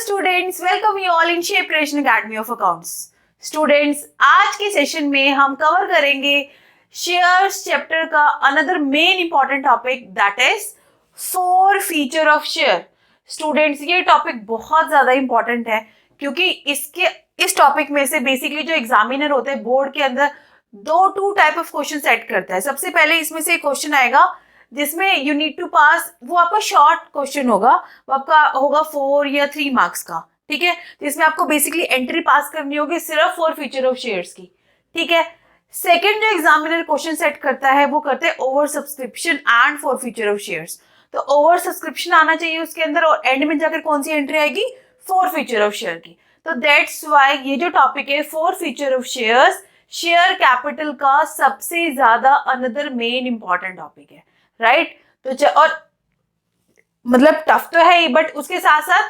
Students, welcome you all in shape creation academy of accounts. Students, आज के session में हम कवर करेंगे शेयर्स चैप्टर का another main important topic, that is 4 feature of share. Students, ये topic बहुत ज्यादा इंपॉर्टेंट है क्योंकि इस टॉपिक में से बेसिकली जो एग्जामिनर होते हैं बोर्ड के अंदर two type of question set करता है। सबसे पहले इसमें से एक क्वेश्चन आएगा जिसमें यू नीड टू पास, वो आपका शॉर्ट क्वेश्चन होगा, वो आपका होगा 4 या 3 मार्क्स का, ठीक है। जिसमें आपको बेसिकली एंट्री पास करनी होगी सिर्फ 4 फीचर ऑफ शेयर्स की, ठीक है। सेकंड जो एग्जामिनर क्वेश्चन सेट करता है वो करते हैं over subscription and 4 feature of shares. तो ओवर सब्सक्रिप्शन आना चाहिए उसके अंदर और एंड में जाकर कौन सी एंट्री आएगी, 4 फीचर ऑफ शेयर की। तो दैट्स वाई ये जो टॉपिक है 4 feature of shares, share capital का सबसे ज्यादा अनदर मेन इंपॉर्टेंट टॉपिक है, राइट। तो और मतलब टफ तो है ही, बट उसके साथ साथ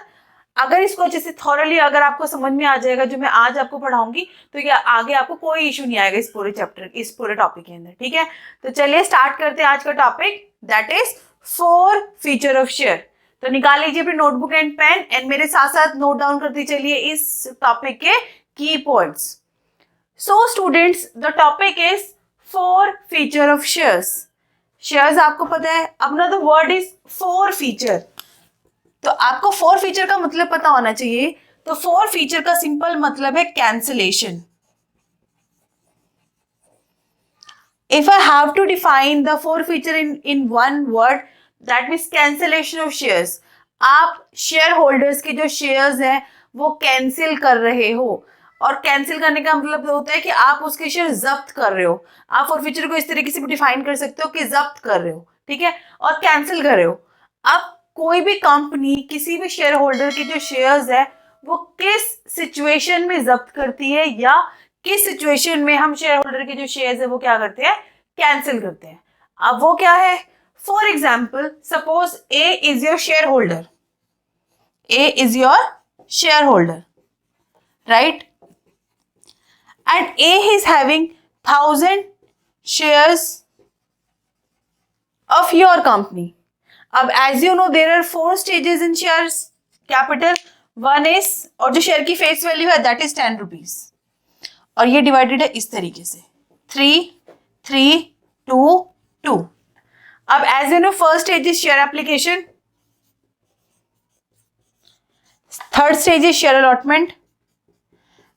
अगर इसको अच्छे से थॉरली अगर आपको समझ में आ जाएगा जो मैं आज आपको पढ़ाऊंगी, तो ये आगे आपको कोई इशू नहीं आएगा इस पूरे चैप्टर, इस पूरे टॉपिक के अंदर, ठीक है। तो चलिए स्टार्ट करते हैं आज का topic, that is 4 feature of share. तो निकाल लीजिए अपनी नोटबुक एंड पेन एंड मेरे साथ साथ नोट डाउन करते चलिए इस टॉपिक के की points. So students, the topic is 4 feature of shares. Shares आपको पता है, अपना द वर्ड इज 4 फीचर। तो आपको 4 फीचर का मतलब पता होना चाहिए। तो 4 फीचर का सिंपल मतलब है cancellation. If I have to define the 4 feature in one word, that means cancellation of shares. आप शेयर होल्डर्स के जो शेयर्स हैं वो कैंसिल कर रहे हो, और कैंसिल करने का मतलब होता है कि आप उसके शेयर जब्त कर रहे हो। आप 4 फीचर को इस तरीके से भी डिफाइन कर सकते हो कि जब्त कर रहे हो, ठीक है, और कैंसिल कर रहे हो। अब कोई भी कंपनी किसी भी शेयर होल्डर के जो शेयर्स है वो किस सिचुएशन में जब्त करती है या किस सिचुएशन में हम शेयर होल्डर के जो शेयर्स है वो क्या करते हैं, कैंसिल करते हैं। अब वो क्या है, for example suppose A is your share holder, A is your share holder, right, and A is having 1000 shares of your company. अब as you know there are 4 stages in shares capital. One is, और जो share की face value है that is 10 rupees, और ये divided है इस तरीके से 3, 3, 2, 2. अब as you know first stage is share application, third stage is share allotment,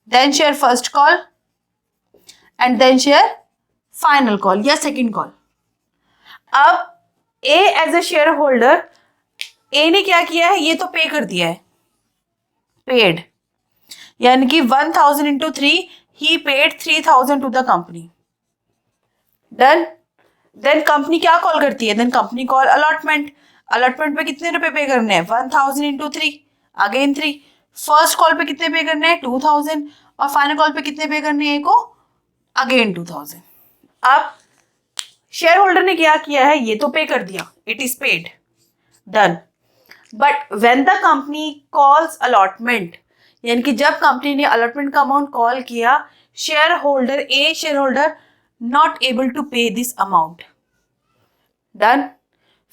then share first call and then share final call या second call. अब A as a shareholder, A ने क्या किया है, ये तो पे कर दिया है, paid, यानी कि 1000 into 3, he paid 3000 to the company. Done. Then company क्या कॉल करती है, then company call allotment. allotment पे कितने रुपए पे करने हैं, 1000 into 3, again 3. फर्स्ट कॉल पे कितने पे करने हैं, 2000, और फाइनल कॉल पे कितने पे करने हैं को, अगेन 2000. अब शेयर होल्डर ने क्या किया है, ये तो पे कर दिया, it is paid, done. But when the company calls allotment, यानी कि जब कंपनी ने अलॉटमेंट का अमाउंट कॉल किया, share holder A share holder not able to pay this amount, done.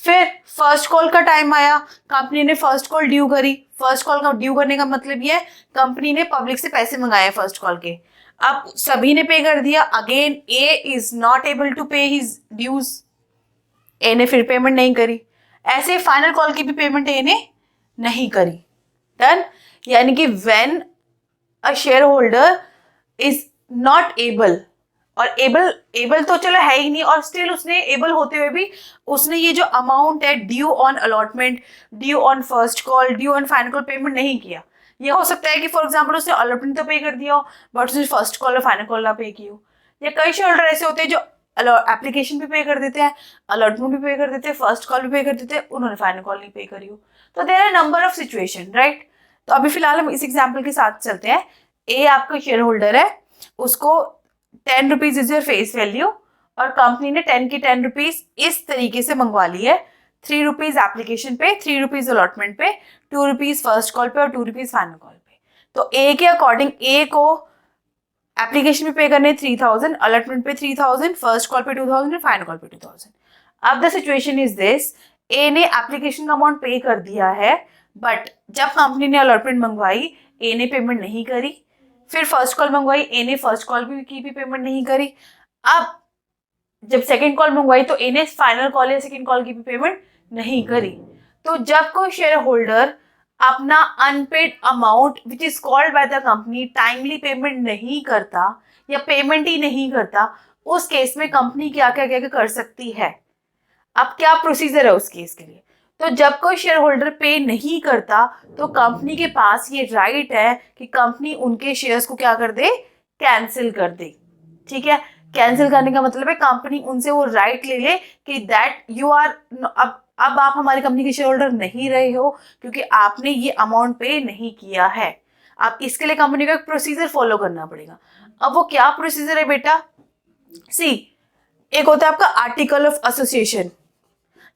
फिर फर्स्ट कॉल का टाइम आया, कंपनी ने फर्स्ट कॉल ड्यू करी। फर्स्ट कॉल का ड्यू करने का मतलब ये है कंपनी ने पब्लिक से पैसे मंगाए फर्स्ट कॉल के, अब सभी ने पे कर दिया। Again A is not able to pay his dues, A ने फिर पेमेंट नहीं करी। ऐसे फाइनल कॉल की भी पेमेंट ए ने नहीं करी, डन। यानी कि when a share holder is not able, और एबल तो चलो है ही नहीं, और स्टिल उसने एबल होते हुए भी उसने ये जो अमाउंट है due on allotment, due on first call, due on final call payment नहीं किया। ये हो सकता है कि फॉर एग्जांपल उसने अलॉटमेंट तो पे कर दिया हो बट उसने फर्स्ट कॉल और फाइनल कॉल ना पे की हो, या कई शेयर होल्डर ऐसे होते हैं जो एप्लीकेशन भी पे कर देते हैं, अलॉटमेंट भी पे कर देते हैं, फर्स्ट कॉल भी पे कर देते हैं, उन्होंने फाइनल कॉल नहीं पे करी हो। तो there are number of situation, right. तो अभी फिलहाल हम इस एग्जाम्पल के साथ चलते हैं। ए आपका शेयर होल्डर है, उसको 10 rupees is your face value, और कंपनी ने 10 की 10 रुपीज इस तरीके से मंगवा ली है, 3 रुपीज एप्लीकेशन पे, 3 रुपीज अलॉटमेंट पे, 2 रुपीज फर्स्ट कॉल पे और 2 रुपीज फाइनल कॉल पे। तो ए के अकॉर्डिंग ए को एप्लीकेशन पे करने 3000, अलॉटमेंट पे 3000, फर्स्ट कॉल पे 2000 और फाइनल कॉल पे 2000. अब द सिचुएशन इज दिस, ए ने एप्लीकेशन का अमाउंट पे कर दिया है, बट जब कंपनी ने अलॉटमेंट मंगवाई, ए ने पेमेंट नहीं करी, फिर फर्स्ट कॉल मंगवाई, ए ने फर्स्ट कॉल की भी पेमेंट नहीं करी। अब जब सेकंड कॉल मंगवाई तो ए ने फाइनल कॉल या सेकंड कॉल की भी पेमेंट नहीं करी। तो जब कोई शेयर होल्डर अपना unpaid amount which is called by the company timely payment नहीं करता या पेमेंट ही नहीं करता, उस केस में कंपनी क्या क्या क्या कर सकती है। अब क्या प्रोसीजर है उस केस के लिए? तो जब कोई शेयर होल्डर पे नहीं करता तो कंपनी के पास ये राइट है कि कंपनी उनके शेयर्स को क्या कर दे, कैंसिल कर दे। ठीक है, कैंसिल करने का मतलब है कंपनी उनसे वो राइट ले ले कि दैट यू आर, अब आप हमारी कंपनी के शेयर होल्डर नहीं रहे हो क्योंकि आपने ये अमाउंट पे नहीं किया है। अब इसके लिए कंपनी को एक प्रोसीजर फॉलो करना पड़ेगा। अब वो क्या प्रोसीजर है बेटा? सी, एक होता है आपका आर्टिकल ऑफ एसोसिएशन,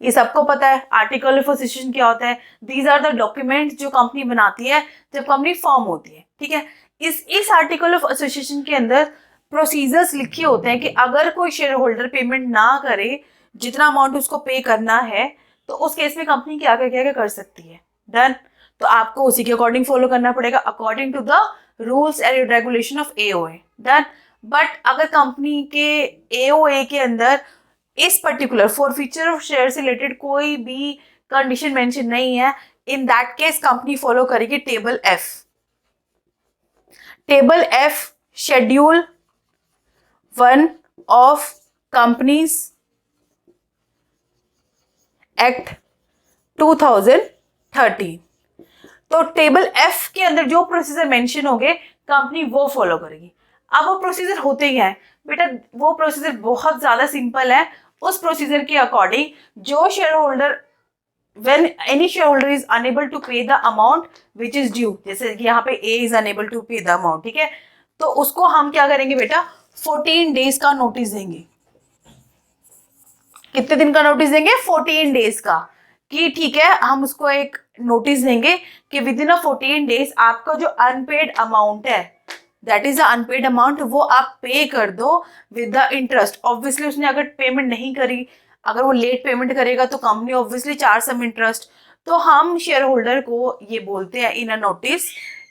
ये सबको पता है। आर्टिकल ऑफ एसोसिएशन क्या होता है? दीज आर द डॉक्यूमेंट्स जो कंपनी बनाती है जब कंपनी फॉर्म होती है। ठीक है, इस आर्टिकल ऑफ एसोसिएशन के अंदर प्रोसीजर्स लिखे होते हैं कि अगर कोई शेयर होल्डर पेमेंट ना करे जितना अमाउंट उसको पे करना है तो उस केस में कंपनी क्या क्या क्या कर सकती है। डन, तो आपको उसी के अकॉर्डिंग फॉलो करना पड़ेगा, according to the rules and regulation of AOA. Done, but अगर कंपनी के एओए के अंदर इस पर्टिकुलर फॉरफीचर ऑफ शेयर से रिलेटेड कोई भी कंडीशन मेंशन नहीं है, in that case company follow करेगी table F. Table F schedule 1 of companies act 2013। तो टेबल एफ के अंदर जो प्रोसीजर मेंशन होंगे कंपनी वो फॉलो करेगी। अब वो प्रोसीजर होते ही हैं बेटा, वो प्रोसीजर बहुत ज्यादा सिंपल है। उस प्रोसीजर के अकॉर्डिंग जो share holder, when any shareholder is unable to pay the amount which is due, जैसे कि यहाँ पे A is unable to pay the amount, ठीक है, तो उसको हम क्या करेंगे बेटा, 14 डेज का नोटिस देंगे। कितने दिन का नोटिस देंगे? 14 डेज का, कि ठीक है हम उसको एक नोटिस देंगे कि विद इन 14 डेज आपका जो अनपेड अमाउंट है, that is the unpaid amount, वो आप पे कर दो विद द इंटरेस्ट। ऑब्वियसली उसने अगर पेमेंट नहीं करी, अगर वो लेट पेमेंट करेगा तो company obviously charge some interest. तो हम शेयर होल्डर को ये बोलते हैं इन अ नोटिस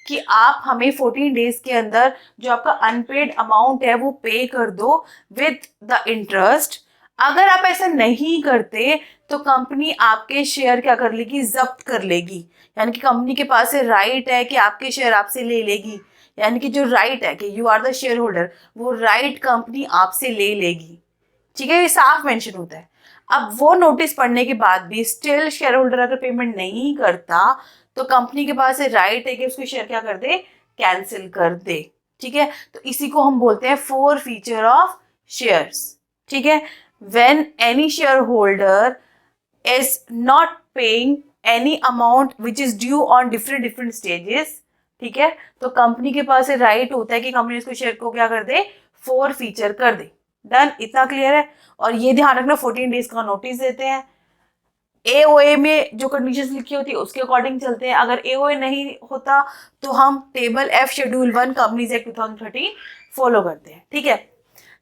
कि आप हमें 14 डेज के अंदर जो आपका अनपेड अमाउंट है वो पे कर दो विद द इंटरेस्ट। अगर आप ऐसा नहीं करते तो कंपनी आपके शेयर क्या कर लेगी, जब्त कर लेगी। यानी कि कंपनी के पास राइट है कि आपके शेयर आपसे ले लेगी, यानी कि जो राइट है कि you are the share holder, वो राइट कंपनी आपसे ले लेगी। ठीक है, ये साफ मेंशन होता है। अब वो नोटिस पढ़ने के बाद भी स्टिल शेयर होल्डर अगर पेमेंट नहीं करता तो कंपनी के पास राइट है कि उसको शेयर क्या कर दे, कैंसिल कर दे। ठीक है, तो इसी को हम बोलते हैं फॉरफीचर ऑफ शेयर्स। ठीक है, when any share holder is not paying any amount which is due on different stages, ठीक है, तो कंपनी के पास राइट होता है कि कंपनी उसको शेयर को क्या कर दे, फॉरफीचर कर दे। डन, इतना क्लियर है। और ये ध्यान रखना 14 डेज का नोटिस देते हैं। एओए में जो कंडीशंस लिखी होती है उसके अकॉर्डिंग चलते हैं। अगर एओए नहीं होता तो हम table F schedule 1 companies act 2013 follow करते हैं। ठीक है,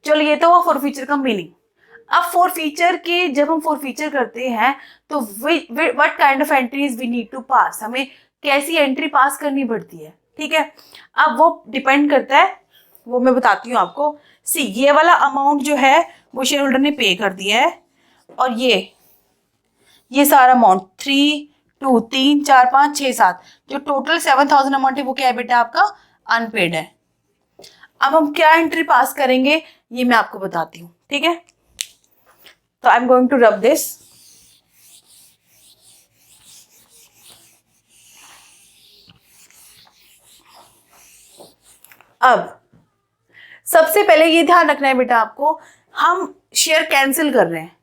चलो ये तो हुआ फॉरफीचर का मीनिंग। अब फॉरफीचर के जब हम फॉरफीचर करते हैं तो what kind of entries we need to pass, हमें कैसी एंट्री पास करनी पड़ती है। ठीक है, अब वो डिपेंड करता है, वो मैं बताती हूँ आपको। सी, ये वाला अमाउंट जो है वो शेयर होल्डर ने पे कर दिया है, और ये सारा अमाउंट 3, 2, 3, 4, 5, 6, 7 जो टोटल 7000 अमाउंट है वो क्या है बेटा, आपका अनपेड है। अब हम क्या एंट्री पास करेंगे ये मैं आपको बताती हूँ। ठीक है, तो I am going to rub this. अब सबसे पहले ये ध्यान रखना है बेटा आपको, हम शेयर कैंसिल कर रहे हैं।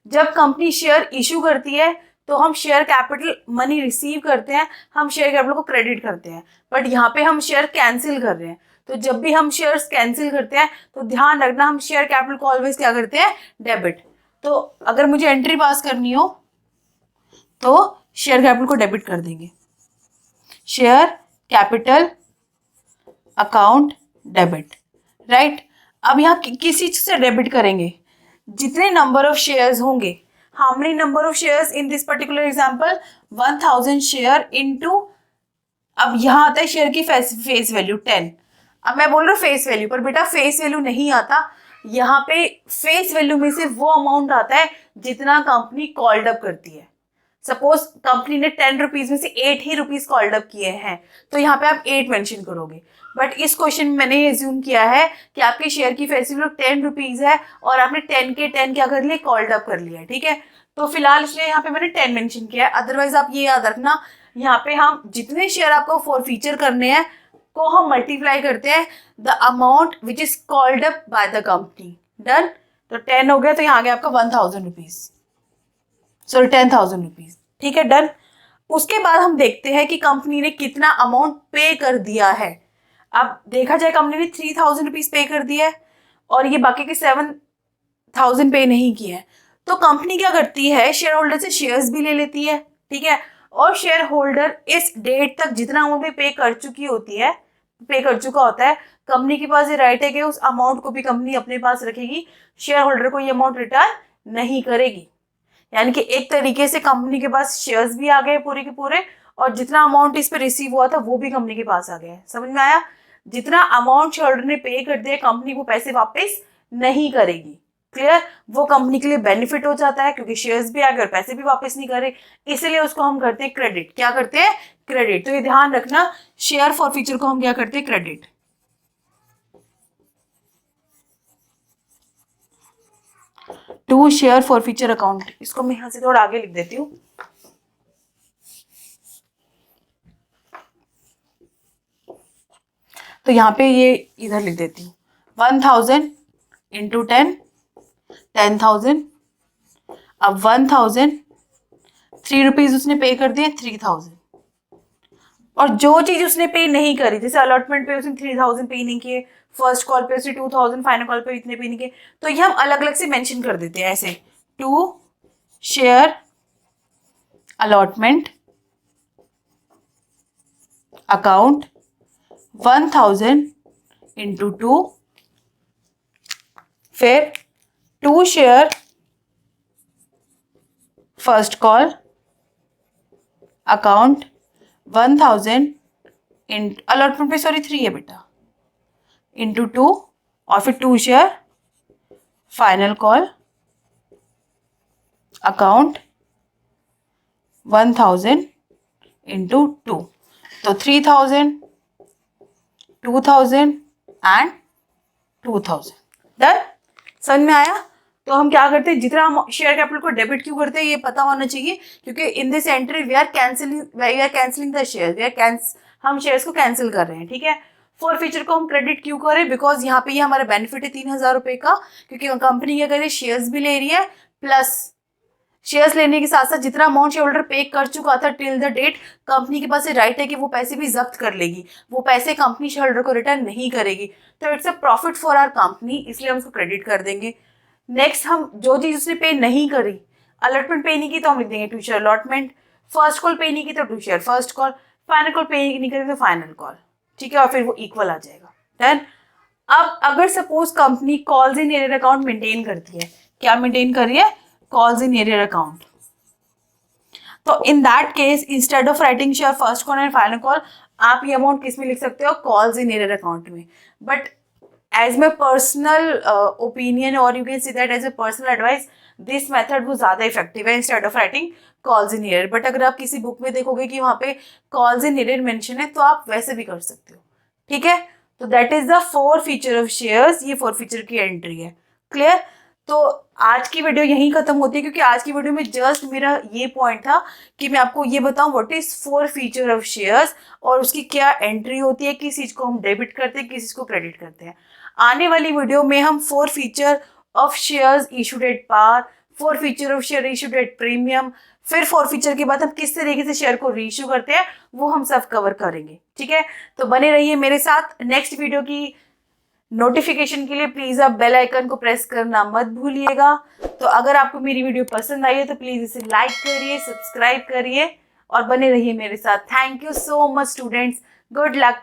जब कंपनी शेयर इशू करती है तो हम शेयर कैपिटल मनी रिसीव करते हैं, हम शेयर कैपिटल को क्रेडिट करते हैं, बट यहाँ पे हम शेयर कैंसिल कर रहे हैं। तो जब भी हम शेयर्स कैंसिल करते हैं तो ध्यान रखना हम शेयर कैपिटल को ऑलवेज क्या करते हैं, डेबिट। तो अगर मुझे एंट्री पास करनी हो तो शेयर कैपिटल को डेबिट कर देंगे, share capital account debit, right. अब यहाँ किस चीज से डेबिट करेंगे, जितने नंबर ऑफ शेयर्स होंगे। How many number of shares in this particular example, 1000 share into, अब यहाँ आता है शेयर की फेस वैल्यू 10। अब मैं बोल रहा हूँ फेस वैल्यू, पर बेटा फेस वैल्यू नहीं आता यहाँ पे। फेस वैल्यू में से वो अमाउंट आता है जितना कंपनी कॉल्ड अप करती है। सपोज कंपनी ने 10 रुपीज में से 8 ही रुपीज कॉल्ड अप किए हैं, तो यहाँ पे आप 8 मेंशन करोगे। बट इस क्वेश्चन में मैंने एज्यूम किया है कि आपके शेयर की फेस वैल्यू 10 रुपीज है और आपने 10 के 10 क्या कर लिए, कॉल्ड अप कर लिया है, ठीक है। तो फिलहाल इसलिए यहाँ पे मैंने 10 मेंशन किया है। अदरवाइज आप ये याद रखना, यहाँ पे हम जितने शेयर आपको फॉरफीचर करने हैं को हम मल्टीप्लाई करते हैं the amount which is called up by the company. Done. तो 10 हो गया, तो यहाँ आ गया आपका 1000 रुपीज, सॉरी 10,000 रुपीज, ठीक है, डन। उसके बाद हम देखते हैं कि कंपनी ने कितना अमाउंट पे कर दिया है। अब देखा जाए कंपनी ने 3000 रुपीज पे कर दिया है और ये बाकी के 7000 पे नहीं किए हैं, तो कंपनी क्या करती है, शेयर होल्डर से शेयर्स भी ले लेती है, ठीक है। और शेयर होल्डर इस डेट तक जितना अमाउंट पे कर चुकी होती है, पे कर चुका होता है, कंपनी के पास ये राइट है कि उस अमाउंट को भी कंपनी अपने पास रखेगी, शेयर होल्डर को ये अमाउंट रिटर्न नहीं करेगी। यानी कि एक तरीके से कंपनी के पास शेयर्स भी आ गए पूरे के पूरे, और जितना अमाउंट इस पे रिसीव हुआ था वो भी कंपनी के पास आ गया है। समझ में आया? जितना अमाउंट शेयर होल्डर ने पे कर दिया कंपनी को पैसे वापस नहीं करेगी। क्लियर? वो कंपनी के लिए बेनिफिट हो जाता है क्योंकि शेयर्स भी आ गए और पैसे भी वापस नहीं करे, इसलिए उसको हम करते हैं क्रेडिट। क्या करते हैं? क्रेडिट। तो ये ध्यान रखना, शेयर फॉरफीचर को हम क्या करते हैं? Credit. To share forfeiture account, इसको मैं यहां से थोड़ा आगे लिख देती हूँ। तो यहाँ पे ये इधर लिख देती हूँ 1000 इंटू 10, 10,000। अब 1000 3 रुपीज उसने पे कर दिए, 3000। और जो चीज उसने पे नहीं करी, जैसे अलॉटमेंट पे उसने 3000 पे नहीं किए, फर्स्ट कॉल पे उसने 2000, फाइनल कॉल पे इतने पे नहीं किए, तो ये हम अलग अलग से मेंशन कर देते हैं ऐसे, to share allotment account 1000 into 2, फिर to share first call account 1000 in allotment पे सॉरी 3 है बेटा, इंटू 2, और फिर to share final call account 1000 into 2। तो 3000, 2000 एंड 2000। डन? समझ में आया? तो हम क्या करते हैं, जितना हम शेयर कैपिटल को डेबिट क्यों करते हैं ये पता होना चाहिए, क्योंकि in this entry we are cancelling the share, हम शेयर्स को कैंसिल कर रहे हैं, ठीक है। फॉरफीचर को हम क्रेडिट क्यों करें, बिकॉज यहाँ पे ये हमारा बेनिफिट है 3000 रुपए का, क्योंकि कंपनी क्या कर रही है, शेयर्स भी ले रही है, प्लस शेयर्स लेने के साथ साथ जितना अमाउंट शेयर होल्डर पे कर चुका था टिल द डेट, कंपनी के पास राइट है कि वो पैसे भी जब्त कर लेगी, वो पैसे कंपनी शेयर होल्डर को रिटर्न नहीं करेगी। तो it's a profit for our company, इसलिए हम उसको क्रेडिट कर देंगे। नेक्स्ट, हम जो चीज उसने पे नहीं करी, अलॉटमेंट पे नहीं की तो हम लिख देंगे to share allotment, first call पे नहीं की तो to share first call, final call पे नहीं करी तो फाइनल कॉल, ठीक है, और फिर वो इक्वल आ जाएगा। डन? अब अगर suppose company calls in arrear account maintain करती है, क्या मेंटेन कर रही है? Calls in arrear account. तो in that case instead of writing share first call and final call, आप ये अमाउंट किस में लिख सकते हो? कॉल्स इन एरियर अकाउंट में। But as my personal opinion, और you can see that as a personal advice, this method वो ज़्यादा इफेक्टिव है instead of writing calls in arrear. But अगर आप किसी बुक में देखोगे कि वहाँ पे कॉल्स इन एरियर मेंशन है, तो आप वैसे भी कर सकते हो, ठीक है। तो that is the forfeiture of shares, ये फॉरफीचर की एंट्री है। क्लियर? तो आज की वीडियो यहीं खत्म होती है, क्योंकि आज की वीडियो में जस्ट मेरा ये पॉइंट था कि मैं आपको ये बताऊं what is forfeiture of shares और उसकी क्या एंट्री होती है, किस चीज को हम डेबिट करते हैं, किस चीज को क्रेडिट करते हैं। आने वाली वीडियो में हम forfeiture of shares issued at par, forfeiture of share issued at premium, फिर फॉरफीचर के बाद हम किस तरीके से शेयर को रीइश्यू करते हैं, वो हम सब कवर करेंगे, ठीक है। तो बने रहिए मेरे साथ। नेक्स्ट वीडियो की नोटिफिकेशन के लिए प्लीज आप बेल आइकन को प्रेस करना मत भूलिएगा। तो अगर आपको मेरी वीडियो पसंद आई है तो प्लीज इसे लाइक करिए, सब्सक्राइब करिए और बने रहिए मेरे साथ। Thank you so much students, good luck.